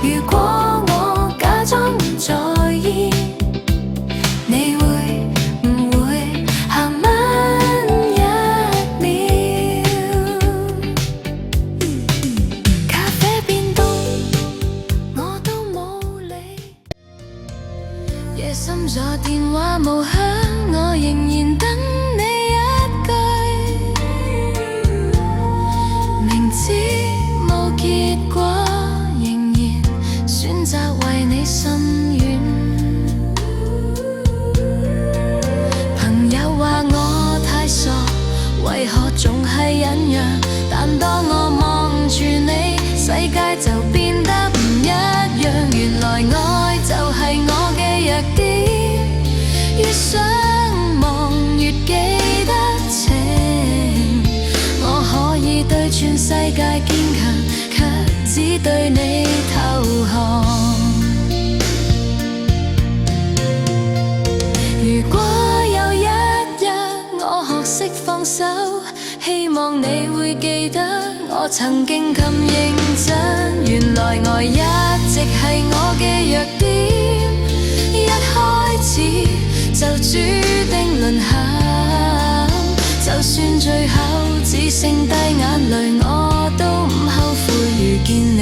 如果我假裝唔在意，你會唔會下蚊一秒？咖啡變凍，我都冇理。夜深咗，電話無響，我仍然等你一句。明知冇結果，仍然選擇為你心軟。朋友話我太傻，為何仲係忍讓？但當我望住你，世界就變得唔一樣。原來愛就係我嘅弱點，越想望越記得情。我可以對全世界堅強，卻只對你投降。如果有一日我學識放手，希望你會記得我曾經咁認真。原來愛一直係我嘅弱點，一開始就注定淪陷。就算最後只剩低眼淚，我都唔後悔遇見你。